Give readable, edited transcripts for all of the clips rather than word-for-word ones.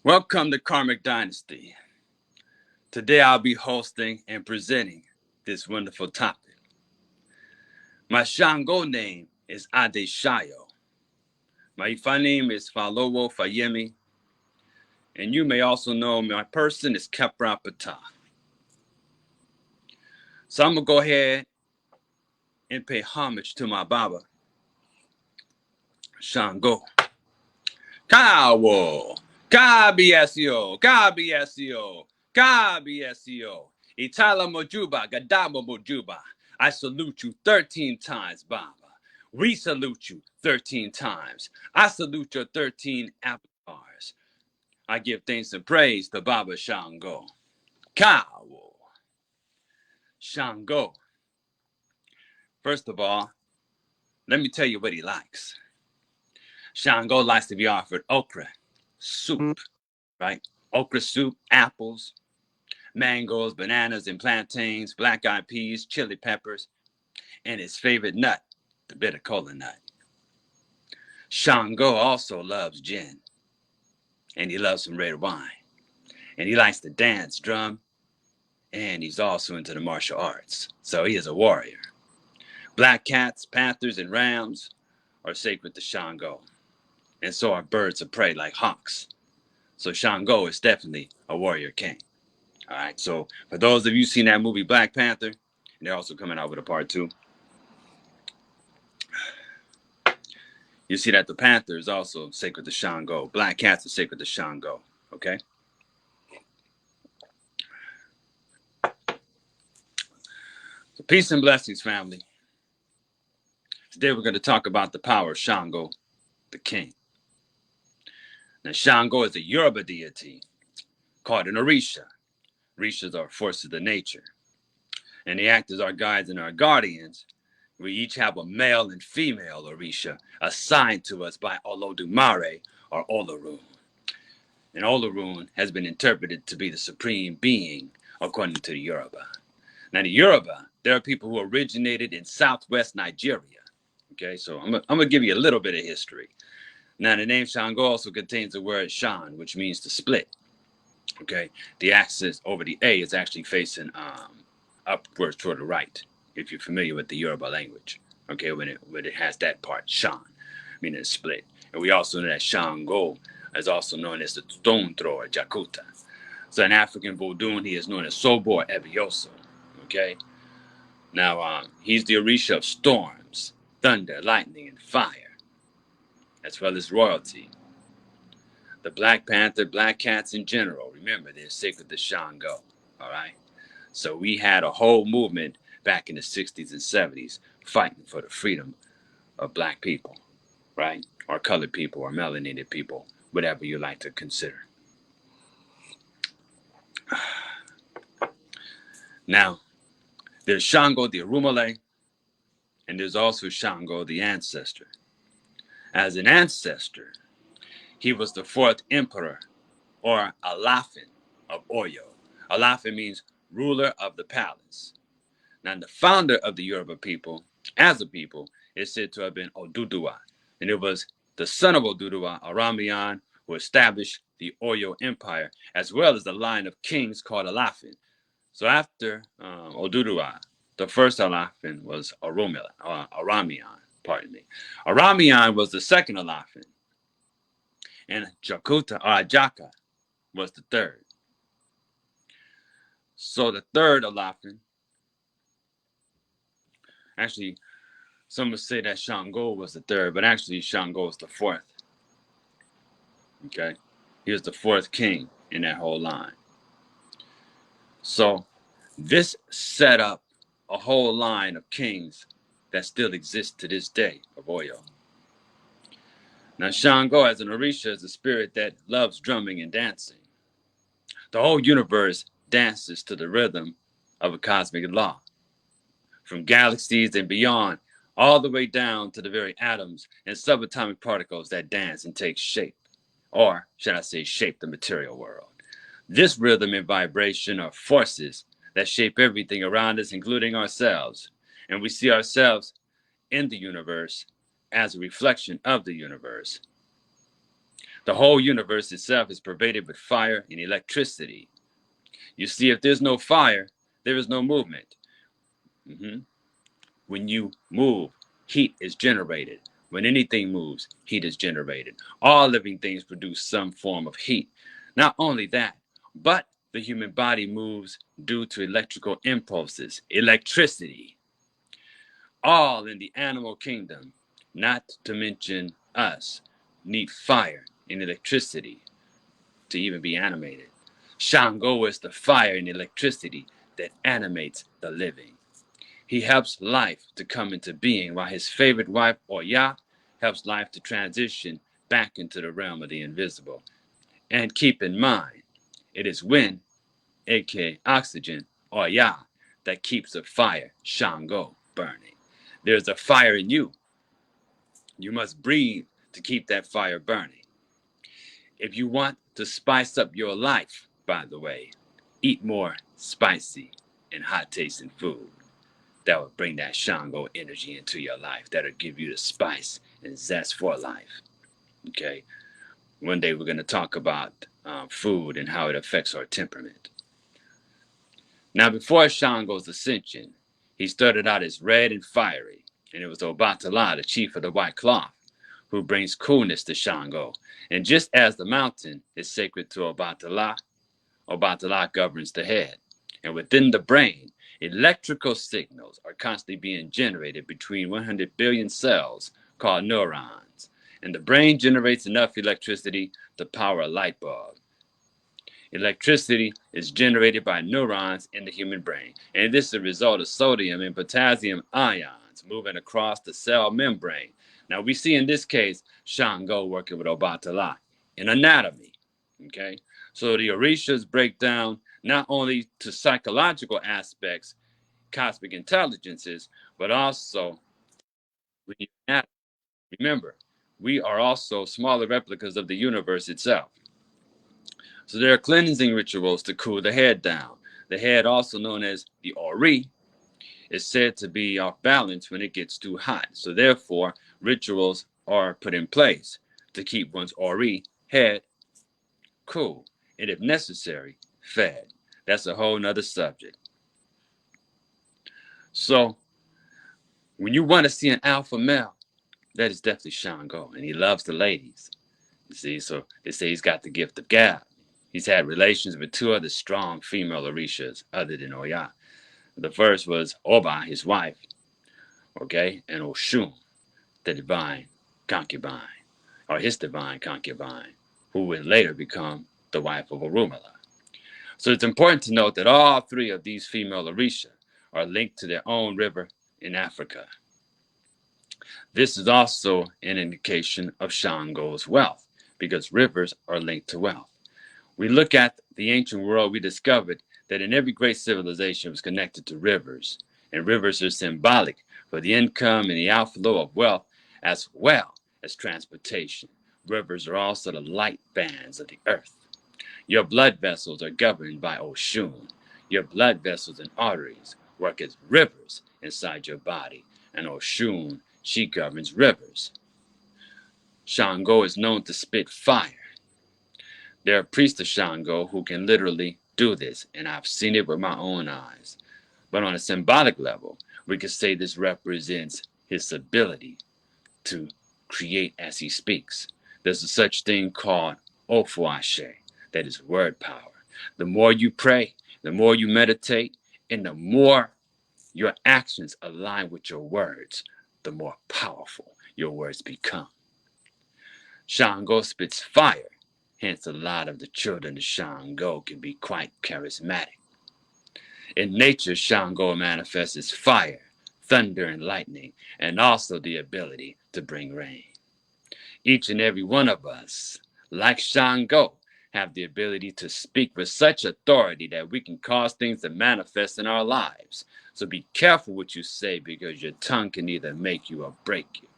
Welcome to Karmic Dynasty. Today I'll be hosting and presenting this wonderful topic. My Shango name is Adeshayo. My Ifa name is Falowo Fayemi. And you may also know my person is Khepra Ptah. So I'm going to go ahead and pay homage to my Baba, Shango. Kawo, Kabiesio, Kabiesio, Kabiesio. Itala Mojuba, Gadama Mojuba. I salute you 13 times, Baba. We salute you 13 times. I salute your 13 avatars. I give thanks and praise to Baba Shango. Kawo. Shango. First of all, let me tell you what he likes. Shango likes to be offered okra soup, right? Okra soup, apples, mangoes, bananas, and plantains, black-eyed peas, chili peppers, and his favorite nut, the bitter cola nut. Shango also loves gin, and he loves some red wine, and he likes to dance, drum, and he's also into the martial arts, so he is a warrior. Black cats, panthers, and rams are sacred to Shango, and so are birds of prey like hawks. So Shango is definitely a warrior king. All right, so for those of you seen that movie Black Panther, and they're also coming out with a part 2, you see that the panther is also sacred to Shango. Black cats are sacred to Shango, okay? So peace and blessings, family. Today we're going to talk about the power of Shango, the king. Now, Shango is a Yoruba deity called an Orisha. Orishas are forces of nature, and they act as our guides and our guardians. We each have a male and female Orisha assigned to us by Olodumare or Olorun. And Olorun has been interpreted to be the supreme being according to the Yoruba. Now, the Yoruba, there are people who originated in southwest Nigeria. Okay, so I'm going to give you a little bit of history. Now, the name Shango also contains the word Shan, which means to split. Okay, the axis over the A is actually facing upwards toward the right, if you're familiar with the Yoruba language. Okay, when it has that part, Shan, meaning it's split. And we also know that Shango is also known as the stone thrower, Jakuta. So in African Voodoo, he is known as Sobo Ebioso. Okay, now he's the Orisha of storms, thunder, lightning, and fire, as well as royalty. The Black Panther, black cats in general, remember, they're sacred to Shango. All right. So we had a whole movement back in the 60s and 70s fighting for the freedom of black people, right? Or colored people or melanated people, whatever you like to consider. Now, there's Shango the Arumale, and there's also Shango the ancestor. As an ancestor, he was the fourth emperor, or Alafin, of Oyo. Alafin means ruler of the palace. Now, the founder of the Yoruba people, as a people, is said to have been Oduduwa, and it was the son of Oduduwa, Aramian, who established the Oyo Empire, as well as the line of kings called Alafin. So after Oduduwa, the first Alafin was Aramian, pardon me. Aramian was the second Alafin, and Jakuta, or Ajaka, was the third. So the third Alafin, actually, some would say that Shango was the third, but actually Shango was the fourth. Okay? He was the fourth king in that whole line. So this set up a whole line of kings that still exists to this day of Oyo. Now, Shango as an Orisha is a spirit that loves drumming and dancing. The whole universe dances to the rhythm of a cosmic law. From galaxies and beyond, all the way down to the very atoms and subatomic particles that dance and take shape, or should I say, shape the material world. This rhythm and vibration are forces that shape everything around us, including ourselves, and we see ourselves in the universe as a reflection of the universe. The whole universe itself is pervaded with fire and electricity. You see, if there's no fire, there is no movement. When you move, heat is generated. When anything moves, heat is generated. All living things produce some form of heat. Not only that, but the human body moves due to electrical impulses, electricity. All in the animal kingdom, not to mention us, need fire and electricity to even be animated. Shango is the fire and electricity that animates the living. He helps life to come into being, while his favorite wife, Oya, helps life to transition back into the realm of the invisible. And keep in mind, it is wind, aka oxygen, Oya, that keeps the fire, Shango, burning. There's a fire in you. You must breathe to keep that fire burning. If you want to spice up your life, by the way, eat more spicy and hot tasting food. That will bring that Shango energy into your life. That'll give you the spice and zest for life. Okay. One day we're going to talk about food and how it affects our temperament. Now, before Shango's ascension, he started out as red and fiery, and it was Obatala, the chief of the white cloth, who brings coolness to Shango. And just as the mountain is sacred to Obatala, Obatala governs the head. And within the brain, electrical signals are constantly being generated between 100 billion cells called neurons. And the brain generates enough electricity to power a light bulb. Electricity is generated by neurons in the human brain, and this is a result of sodium and potassium ions moving across the cell membrane. Now we see in this case Shango working with Obatala in anatomy. Okay, so the Orishas break down not only to psychological aspects, cosmic intelligences, but also with anatomy. Remember, we are also smaller replicas of the universe itself. So there are cleansing rituals to cool the head down. The head, also known as the Ori, is said to be off balance when it gets too hot. So therefore, rituals are put in place to keep one's Ori head cool, and if necessary, fed. That's a whole nother subject. So when you want to see an alpha male, that is definitely Shango, and he loves the ladies. You see, so they say he's got the gift of gab. He's had relations with two other strong female Orishas other than Oya. The first was Oba, his wife, okay, and Oshun, the divine concubine, or his divine concubine, who would later become the wife of Orumala. So it's important to note that all three of these female Orisha are linked to their own river in Africa. This is also an indication of Shango's wealth, because rivers are linked to wealth. We look at the ancient world, we discovered that in every great civilization was connected to rivers, and rivers are symbolic for the income and the outflow of wealth as well as transportation. Rivers are also the light bands of the earth. Your blood vessels are governed by Oshun. Your blood vessels and arteries work as rivers inside your body, and Oshun, she governs rivers. Shango is known to spit fire. There are priests of Shango who can literally do this, and I've seen it with my own eyes. But on a symbolic level, we could say this represents his ability to create as he speaks. There's a such thing called Ofuashe, that is word power. The more you pray, the more you meditate, and the more your actions align with your words, the more powerful your words become. Shango spits fire. Hence, a lot of the children of Shango can be quite charismatic. In nature, Shango manifests as fire, thunder, and lightning, and also the ability to bring rain. Each and every one of us, like Shango, have the ability to speak with such authority that we can cause things to manifest in our lives. So be careful what you say, because your tongue can either make you or break you.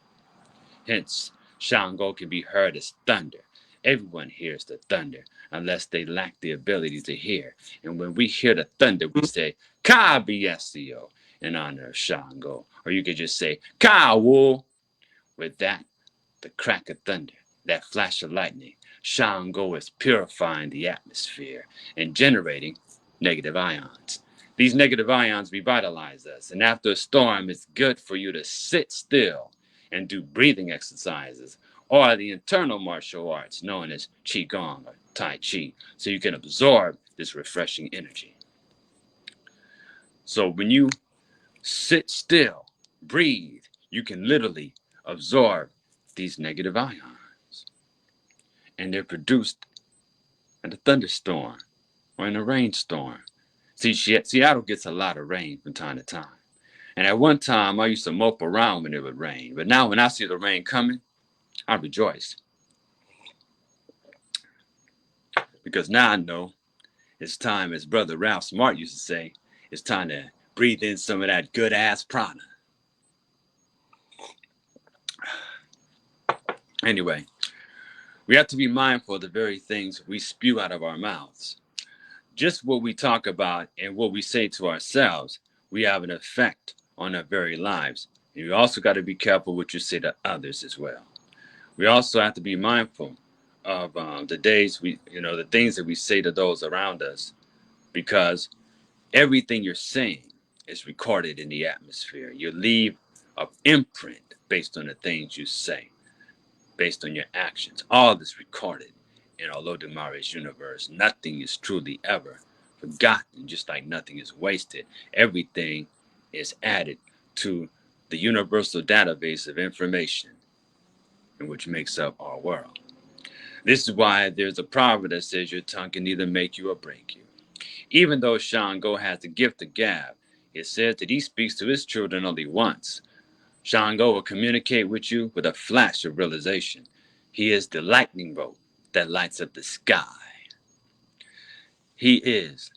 Hence, Shango can be heard as thunder. Everyone hears the thunder unless they lack the ability to hear. And when we hear the thunder, we say, Kabiesio, in honor of Shango. Or you could just say, Kawo. With that, the crack of thunder, that flash of lightning, Shango is purifying the atmosphere and generating negative ions. These negative ions revitalize us, and after a storm, it's good for you to sit still and do breathing exercises or the internal martial arts known as Qigong or Tai Chi, so you can absorb this refreshing energy. So when you sit still, breathe, you can literally absorb these negative ions. And they're produced in a thunderstorm or in a rainstorm. See, Seattle gets a lot of rain from time to time. And at one time, I used to mope around when it would rain. But now when I see the rain coming, I rejoice. Because now I know it's time, as Brother Ralph Smart used to say, it's time to breathe in some of that good-ass prana. Anyway, we have to be mindful of the very things we spew out of our mouths. Just what we talk about and what we say to ourselves, we have an effect on our very lives. And you also got to be careful what you say to others as well. We also have to be mindful of the things that we say to those around us, because everything you're saying is recorded in the atmosphere. You leave an imprint based on the things you say, based on your actions. All this recorded in Olodumare's universe. Nothing is truly ever forgotten, just like nothing is wasted. Everything is added to the universal database of information in which makes up our world. This is why there's a proverb that says your tongue can either make you or break you. Even though Shango has the gift of gab, it says that he speaks to his children only once. Shango will communicate with you with a flash of realization. He is the lightning bolt that lights up the sky. He is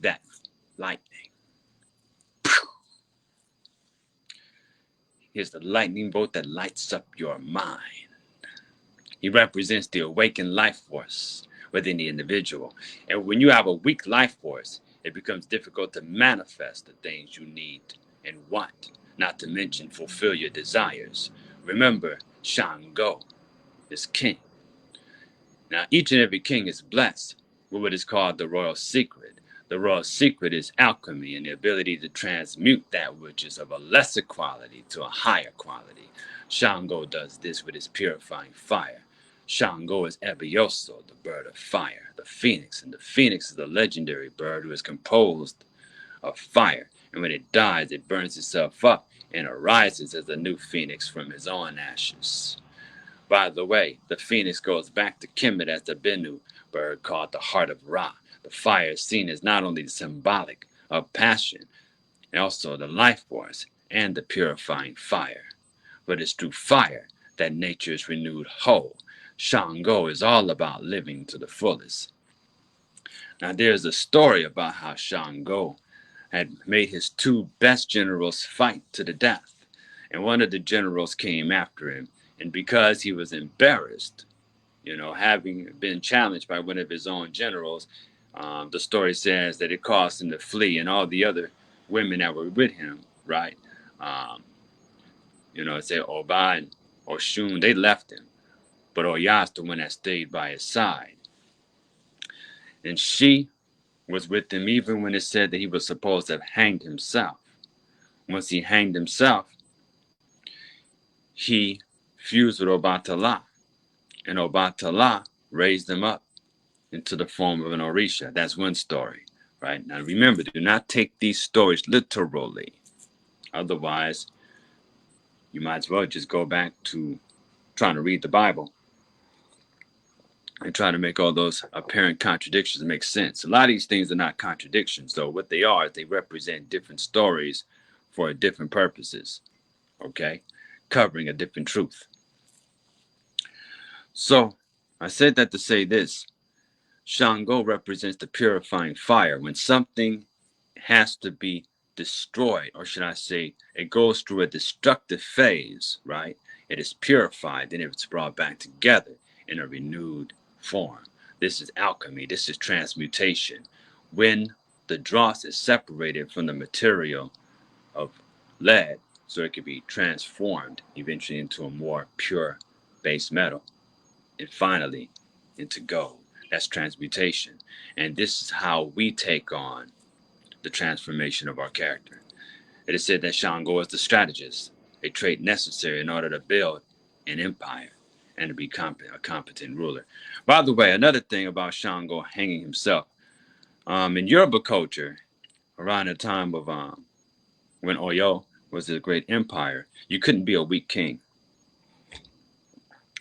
that lightning. He is the lightning bolt that lights up your mind. He represents the awakened life force within the individual. And when you have a weak life force, it becomes difficult to manifest the things you need and want, not to mention fulfill your desires. Remember, Shango is king. Now, each and every king is blessed with what is called the royal secret. The royal secret is alchemy and the ability to transmute that which is of a lesser quality to a higher quality. Shango does this with his purifying fire. Shango is Ebioso, the bird of fire, the phoenix, and the phoenix is a legendary bird who is composed of fire. And when it dies, it burns itself up and arises as a new phoenix from his own ashes. By the way, the phoenix goes back to Kemet as the Bennu bird called the heart of Ra. The fire is seen as not only symbolic of passion, and also the life force and the purifying fire. But it's through fire that nature is renewed whole. Shango is all about living to the fullest. Now there's a story about how Shango had made his two best generals fight to the death. And one of the generals came after him. And because he was embarrassed, having been challenged by one of his own generals, the story says that it caused him to flee, and all the other women that were with him, right? It said Oba and Oshun, they left him. But Oya's the one that stayed by his side. And she was with him even when it said that he was supposed to have hanged himself. Once he hanged himself, he fused with Obatala. And Obatala raised him up into the form of an Orisha. That's one story, right? Now remember, do not take these stories literally. Otherwise, you might as well just go back to trying to read the Bible and try to make all those apparent contradictions make sense. A lot of these things are not contradictions, though. What they are is they represent different stories for different purposes, okay? Covering a different truth. So I said that to say this. Shango represents the purifying fire. When something has to be destroyed, or should I say, it goes through a destructive phase, right? It is purified, then it's brought back together in a renewed form. This is alchemy. This is transmutation. When the dross is separated from the material of lead, so it can be transformed eventually into a more pure base metal. and finally into gold. That's transmutation. And this is how we take on the transformation of our character. It is said that Shango is the strategist, a trait necessary in order to build an empire and to be a competent ruler. By the way, another thing about Shango hanging himself, in Yoruba culture, around the time of when Oyo was a great empire, you couldn't be a weak king.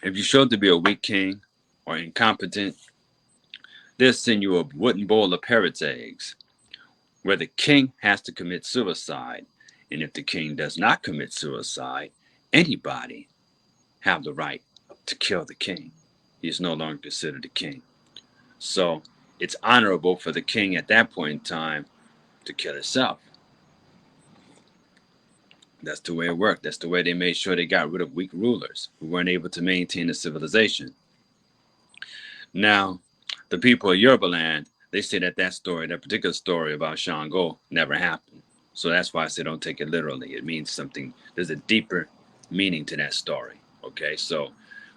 If you showed to be a weak king or incompetent, they'll send you a wooden bowl of parrot's eggs, where the king has to commit suicide. And if the king does not commit suicide, anybody have the right to kill the king. He is no longer considered a king. So it's honorable for the king at that point in time to kill himself. That's the way it worked. That's the way they made sure they got rid of weak rulers who weren't able to maintain a civilization. Now, the people of Yoruba land, they say that that particular story about Shango never happened. So that's why I say don't take it literally. It means something. There's a deeper meaning to that story. Okay, so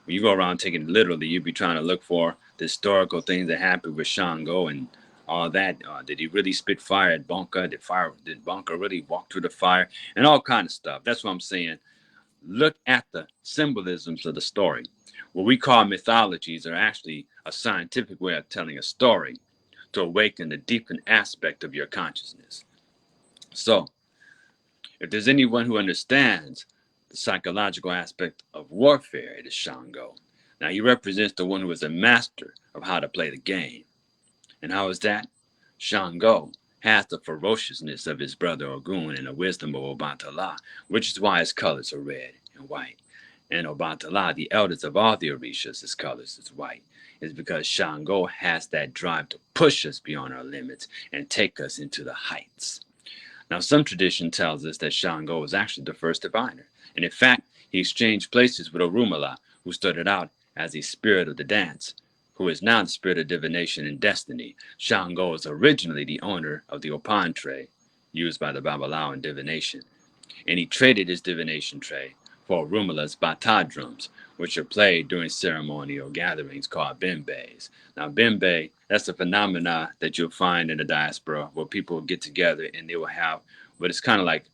when you go around taking it literally, you'd be trying to look for the historical things that happened with Shango and all that. Did he really spit fire at Bonka? Did Bonka really walk through the fire? And all kind of stuff. That's what I'm saying. Look at the symbolisms of the story. What we call mythologies are actually a scientific way of telling a story to awaken the deepened aspect of your consciousness. So, if there's anyone who understands the psychological aspect of warfare, it is Shango. Now, he represents the one who is a master of how to play the game. And how is that? Shango has the ferociousness of his brother Ogun and the wisdom of Obatala, which is why his colors are red and white. And Obatala, the eldest of all the Orishas, his colors is white. It's because Shango has that drive to push us beyond our limits and take us into the heights. Now, some tradition tells us that Shango was actually the first diviner. And in fact, he exchanged places with Orumala, who started out as a spirit of the dance, who is now the spirit of divination and destiny. Shango was originally the owner of the opan tray used by the Babalawo in divination, and he traded his divination tray for Orumala's bata drums, which are played during ceremonial gatherings called bembes. Now, bembe, that's a phenomena that you'll find in the diaspora where people get together and they will have what is kind of like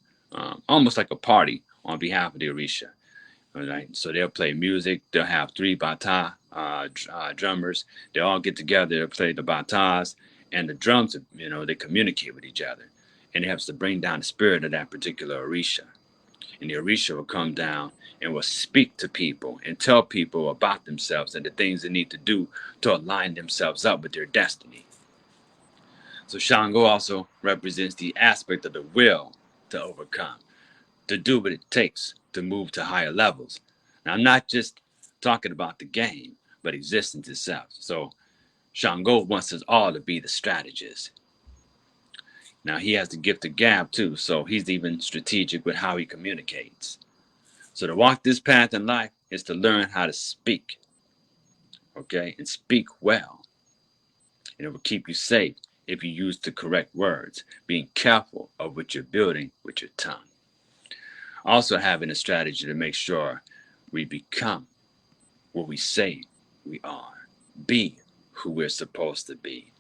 almost like a party on behalf of the Orisha. All right, so they'll play music. They'll have three bata drummers. They all get together. They'll play the batas, and the drums. They communicate with each other, and it helps to bring down the spirit of that particular Orisha. And the Orisha will come down and will speak to people and tell people about themselves and the things they need to do to align themselves up with their destiny. So Shango also represents the aspect of the will to overcome, to do what it takes to move to higher levels. Now, I'm not just talking about the game, but existence itself. So Shango wants us all to be the strategist. Now, he has the gift of gab too, so he's even strategic with how he communicates. So to walk this path in life is to learn how to speak, okay, and speak well. And it will keep you safe if you use the correct words, being careful of what you're building with your tongue. Also having a strategy to make sure we become what we say we are, be who we're supposed to be.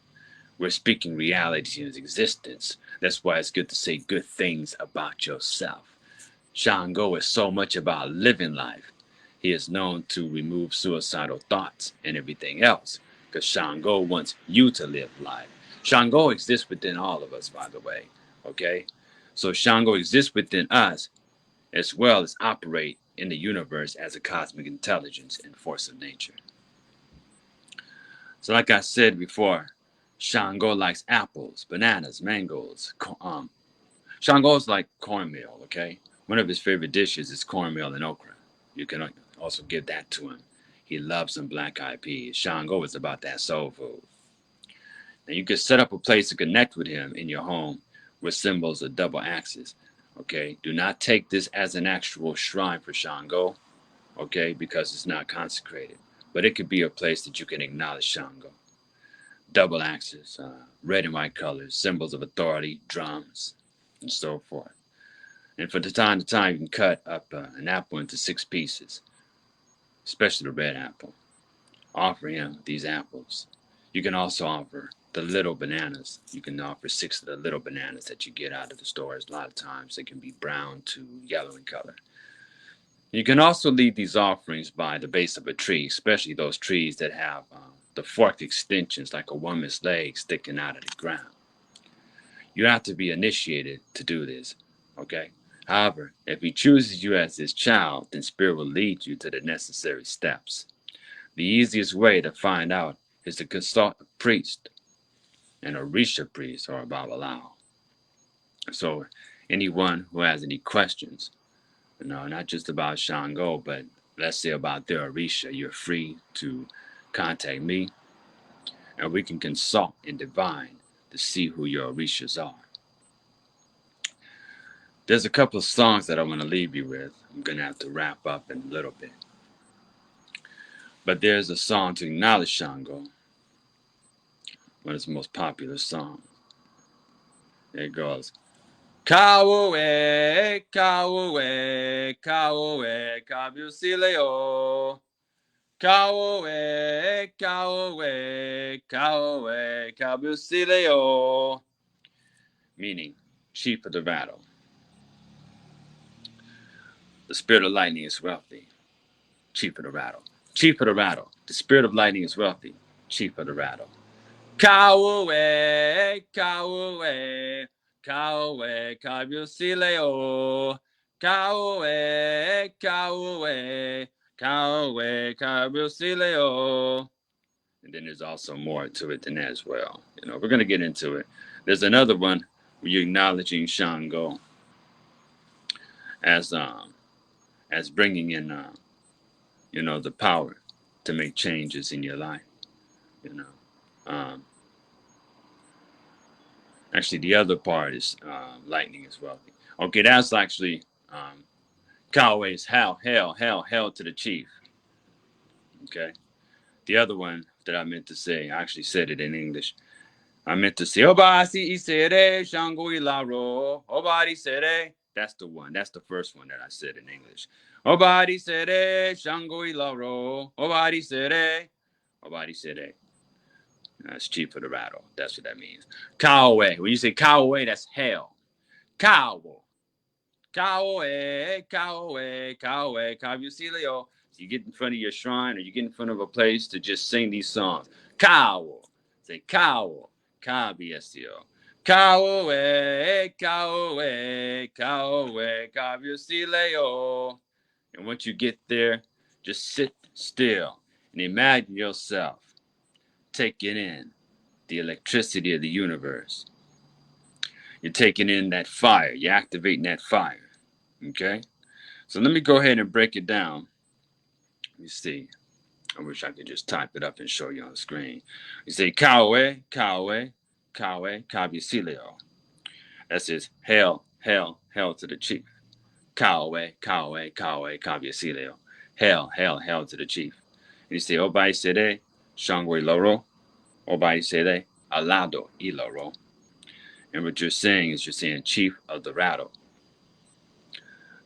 We're speaking reality into existence. That's why it's good to say good things about yourself. Shango is so much about living life. He is known to remove suicidal thoughts and everything else because Shango wants you to live life. Shango exists within all of us, by the way, okay? So Shango exists within us as well as operate in the universe as a cosmic intelligence and force of nature. So like I said before, Shango likes apples, bananas, mangoes. Shango's like cornmeal, okay? One of his favorite dishes is cornmeal and okra. You can also give that to him. He loves some black-eyed peas. Shango is about that soul food. Now you can set up a place to connect with him in your home with symbols of double axes, okay? Do not take this as an actual shrine for Shango, okay? Because it's not consecrated. But it could be a place that you can acknowledge Shango. Double axes, red and white colors, symbols of authority, drums, and so forth. And from time to time, you can cut up an apple into 6 pieces, especially the red apple. offer him these apples. You can also offer the little bananas. You can offer 6 of the little bananas that you get out of the stores. A lot of times they can be brown to yellow in color. You can also leave these offerings by the base of a tree, especially those trees that have the forked extensions like a woman's leg sticking out of the ground. You have to be initiated to do this, okay? However, if he chooses you as his child, then Spirit will lead you to the necessary steps. The easiest way to find out is to consult a priest, an Orisha priest or a Babalawo. So anyone who has any questions, not just about Shango, but let's say about their Orisha, you're free to contact me and we can consult and divine to see who your Orishas are. There's a couple of songs that I want to leave you with. I'm going to have to wrap up in a little bit. But there's a song to acknowledge Shango, one of his most popular songs. It goes, Kawoe, kawoe, kawoe, kabusileo. Kawoe, kawoe, kawoe, kabusileo. Meaning, chief of the rattle. The spirit of lightning is wealthy. Chief of the rattle. Chief of the rattle. The spirit of lightning is wealthy. Chief of the rattle. Kawoe, kawoe, kawoe, kabusileo. Kawoe, kawoe, kawoe, kabusileo. And then there's also more to it than that as well. We're going to get into it. There's another one where you're acknowledging Shango as bringing in the power to make changes in your life. Actually, the other part is lightning is wealthy. Okay, that's actually Kawe's hell to the chief. Okay, the other one that I meant to say, I actually said it in English. I meant to say, Obasi isere Shango ilaro. Obadi sere. That's the one. That's the first one that I said in English. Obadi sere Shango ilaro. Obadi sere. Obadi sere. That's chief of the rattle. That's what that means. Kawe. When you say Kawe, that's hell. Kawo. Kawe, Kawe, Kawe, Kabusilio. So you get in front of your shrine or you get in front of a place to just sing these songs. Kawo. Say Kawo. Kabiesio. Kawe, Kawe, Kawe, Kabusilio. And once you get there, just sit still and imagine yourself taking in the electricity of the universe. You're taking in that fire. You're activating that fire. Okay? So let me go ahead and break it down. Let me see. I wish I could just type it up and show you on the screen. You say Kawe, Kawe, Kawe, Kabusilio. That says hell, hell, hell to the chief. Kawe, Kawe, Kawe, Kabusilio. Hell, hell, hell to the chief. And you say Obai Sede, Shango Iloro. Obai Sede, Alado Iloro. And what you're saying is you're saying chief of the rattle.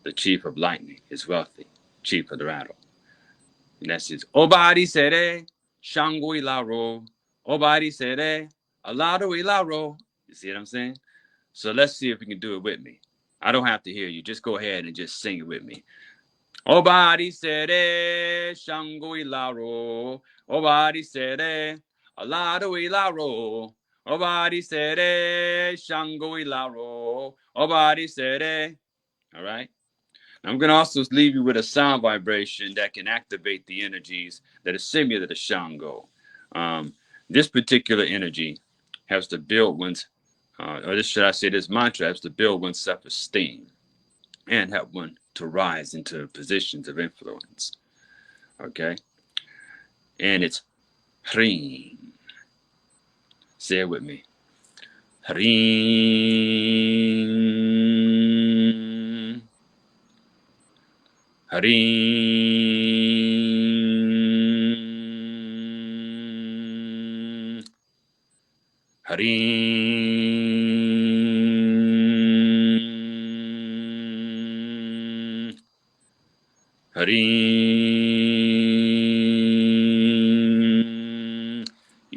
The chief of lightning is wealthy. Chief of the rattle. And that's his Obadi Sere, Shango Ilaro. Obadi Sere, Alado Ilaro. You see what I'm saying? So let's see if we can do it with me. I don't have to hear you. Just go ahead and just sing it with me. Obadi Sere, Shango Ilaro. Obadi Sere, Alado Ilaro. Obadi Sere, Shango Ilaro. Obadi Sere. All right? I'm going to also leave you with a sound vibration that can activate the energies that are similar to Shango. This particular energy has to build one's, this mantra has to build one's self-esteem and help one to rise into positions of influence. Okay? And it's Hrim. Say it with me. Hrim. Hrim. Hrim. Hrim.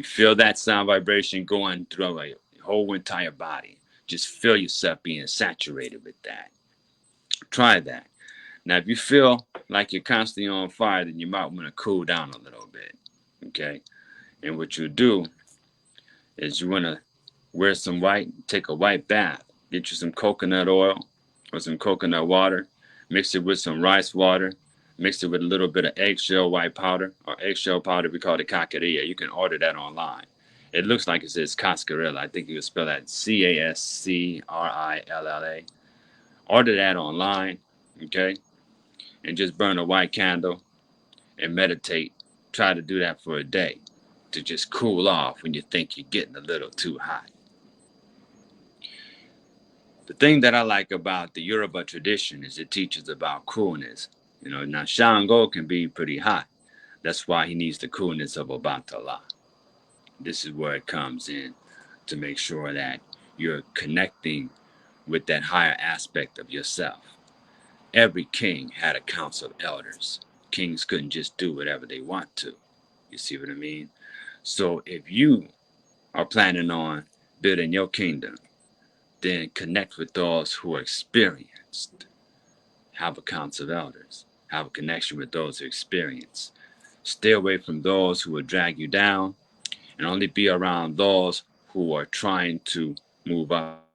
feel that sound vibration going through your whole entire body, just feel yourself being saturated with that. Try that. Now, if you feel like you're constantly on fire, then you might want to cool down a little bit. Okay? And what you do is you want to wear some white, take a white bath. Get you some coconut oil or some coconut water. Mix it with some rice water. Mix it with a little bit of eggshell white powder or eggshell powder. We call it cascarilla. You can order that online. It looks like it says cascarilla. I think you can spell that Cascrilla. Order that online, okay? And just burn a white candle and meditate. Try to do that for a day to just cool off when you think you're getting a little too hot. The thing that I like about the Yoruba tradition is it teaches about coolness. You know, now Shango can be pretty hot. That's why he needs the coolness of Obatala. This is where it comes in to make sure that you're connecting with that higher aspect of yourself. Every king had a council of elders. Kings couldn't just do whatever they want to. You see what I mean? So if you are planning on building your kingdom, then connect with those who are experienced. Have a council of elders. Have a connection with those who are experienced. Stay away from those who will drag you down, and only be around those who are trying to move up